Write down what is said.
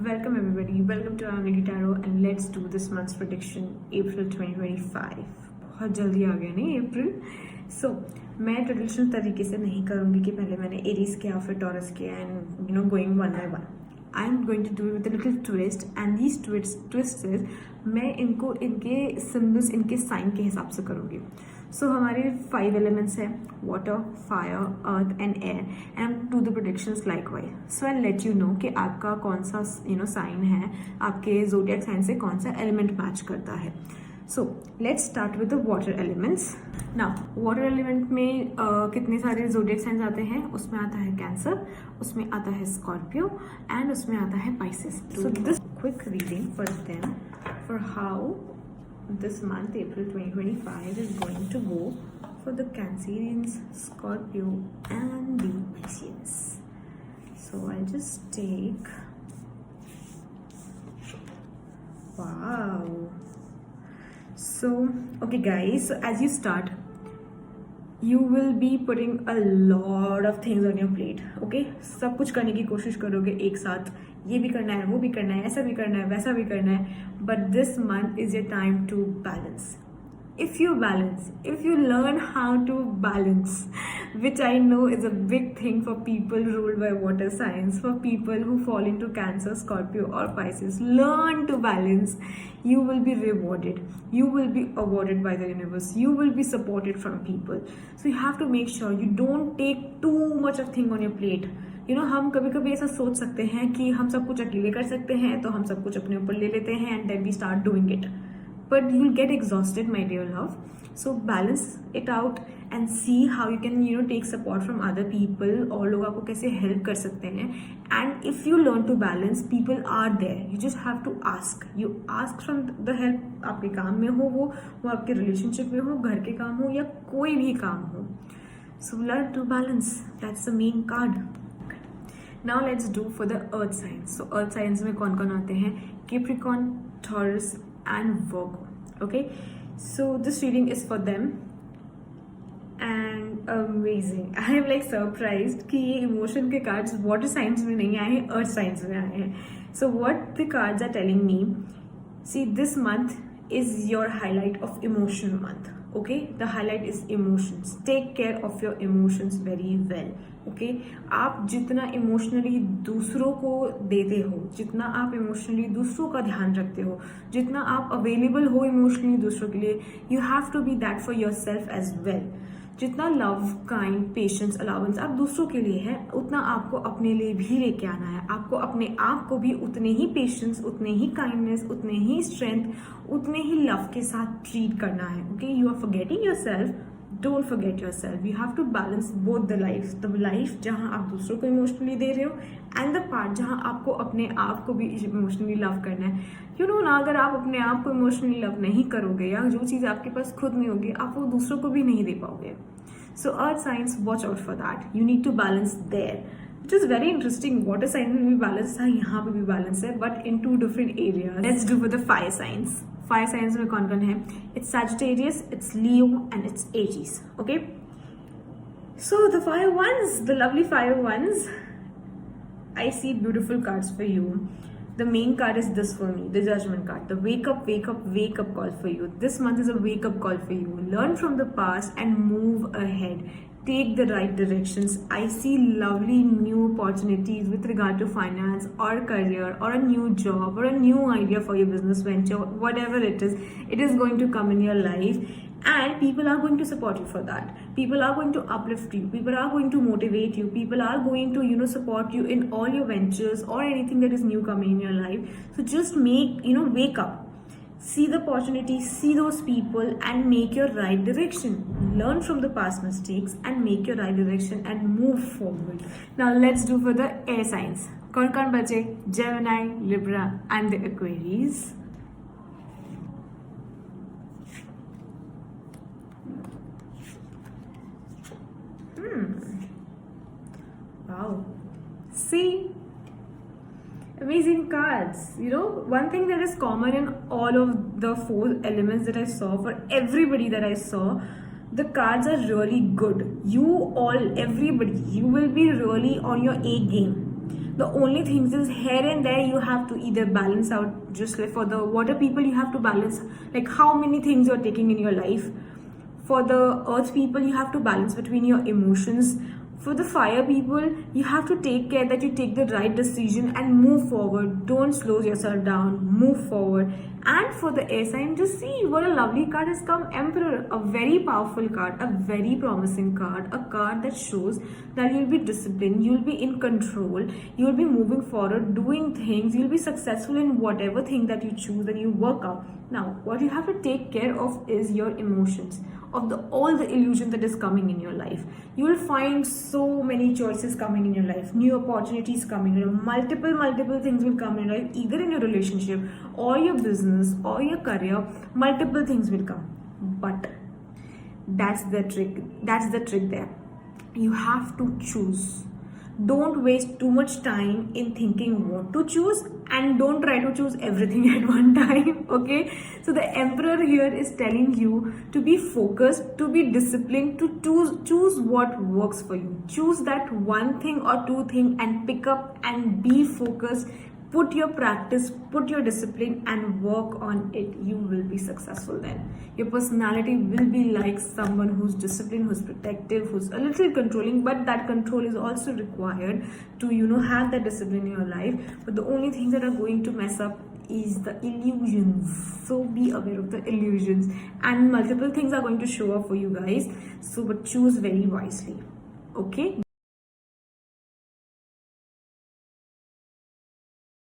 Welcome everybody, welcome to Emily Tarot and let's do this month's prediction April 2025. बहुत जल्दी आ गया नहीं अप्रैल. So मैं ट्रेडिशनल तरीके से नहीं करूँगी कि पहले मैंने एरीज किया फिर टॉरस किया and going one by one. I'm going to do it with a little twist and these twists मैं इनको इनके symbols इनके sign के हिसाब से करूँगी. So हमारे 5 elements हैं water, fire, earth and air and do the predictions likewise. So I'll let you know कि आपका कौन सा sign है, आपके zodiac sign से कौन सा element match करता है. So let's start with the water elements. Now water element में कितने सारे zodiac signs आते हैं, उसमें आता है Cancer, उसमें आता है Scorpio and उसमें आता है Pisces. So this quick reading for them for how this month April 2025 is going to go for the Cancerians, Scorpio and the Pisces. So I'll just take, wow. So okay guys, so as you start you will be putting a lot of things on your plate. Okay, सब कुछ करने की कोशिश करोगे एक साथ, ये भी करना है, वो भी करना है, ऐसा भी करना है, वैसा भी करना है. But this month is your time to balance. If you balance, if you learn how to balance, which I know is a big thing for people ruled by water signs, for people who fall into Cancer, Scorpio or Pisces, learn to balance. You will be rewarded. You will be awarded by the universe. You will be supported from people. So you have to make sure you don't take too much of thing on your plate. हम कभी कभी ऐसा सोच सकते हैं कि हम सब कुछ अकेले कर सकते हैं तो हम सब कुछ अपने ऊपर ले लेते हैं and then we start doing it. But you'll get exhausted, my dear love. So balance it out and see how you can take support from other people और लोग आपको कैसे help कर सकते हैं. And if you learn to balance, people are there. You just have to ask. You ask from the help. आपके काम में हो वो आपके relationship में हो, घर के काम हो या कोई भी काम हो. So learn to balance. That's the main card. Now let's do for the earth signs. So earth signs में कौन कौन आते हैं? Capricorn, Taurus and Virgo. Okay, so this reading is for them and amazing. I am like surprised कि ये emotion के cards water signs में नहीं आए हैं, earth signs में आए हैं. So what the cards are telling me, see this month is your highlight of emotion month. Okay, the highlight is emotions. Take care of your emotions very well. Okay, आप जितना emotionally दूसरों को देते हो, जितना आप इमोशनली दूसरों का ध्यान रखते हो, जितना आप अवेलेबल हो इमोशनली दूसरों के लिए, you have to be that for yourself as well. जितना लव, काइंड, पेशेंस, अलाउंस आप दूसरों के लिए है, उतना आपको अपने लिए भी लेके आना है. आपको अपने आप को भी उतने ही पेशेंस, उतने ही काइंडनेस, उतने ही स्ट्रेंथ, उतने ही लव के साथ ट्रीट करना है. Okay, you are forgetting yourself. Don't forget yourself. You have to balance both the life जहां आप दूसरों को इमोशनली दे रहे हो एंड द पार्ट जहां आपको अपने आप को भी इमोशनली लव करना है. ना अगर आप अपने आप को इमोशनली लव नहीं करोगे या जो चीज़ आपके पास खुद नहीं होगी आप वो दूसरों को भी नहीं दे पाओगे. So earth signs, watch out for that. You need to balance there. Which is very interesting. Water sign में भी balance है, यहाँ पे भी balance है, but in 2 different areas. Let's do with the fire signs. Fire signs में कौन कौन है? It's Sagittarius, it's Leo, and it's Aries. Okay. So the fire ones, the lovely fire ones. I see beautiful cards for you. The main card is this for me, the judgment card. The wake up call for you. This month is a wake up call for you. Learn from the past and move ahead. Take the right directions. I see lovely new opportunities with regard to finance or career or a new job or a new idea for your business venture, whatever it is going to come in your life. And people are going to support you for that. People are going to uplift you. People are going to motivate you. People are going to, support you in all your ventures or anything that is new coming in your life. So just wake up. See the opportunity, see those people and make your right direction. Learn from the past mistakes and make your right direction and move forward. Now let's do for the air signs. Kaun bache? Gemini, Libra and the Aquarius. Wow. See? Amazing cards. One thing that is common in all of the 4 elements that I saw, for everybody that I saw, the cards are really good. Everybody, you will be really on your A game. The only things is here and there you have to either balance out. Just like for the water people, you have to balance like how many things you're taking in your life. For the earth people, you have to balance between your emotions. For the fire people, you have to take care that you take the right decision and move forward. Don't slow yourself down, move forward. And for the air sign, just see what a lovely card has come. Emperor, a very powerful card, a very promising card, a card that shows that you'll be disciplined, you'll be in control, you'll be moving forward, doing things, you'll be successful in whatever thing that you choose and you work out. Now, what you have to take care of is your emotions, of all the illusion that is coming in your life. You will find so many choices coming in your life, new opportunities coming, multiple things will come in your life, either in your relationship or your business or your career. Multiple things will come, but that's the trick there. You have to choose. Don't waste too much time in thinking what to choose, and don't try to choose everything at one time. Okay, so the emperor here is telling you to be focused, to be disciplined, to choose what works for you. Choose that one thing or two thing and pick up and be focused. Put your practice, put your discipline and work on it. You will be successful then. Your personality will be like someone who's disciplined, who's protective, who's a little controlling, but that control is also required to, have that discipline in your life. But the only things that are going to mess up is the illusions. So be aware of the illusions, and multiple things are going to show up for you guys. So, but choose very wisely. Okay.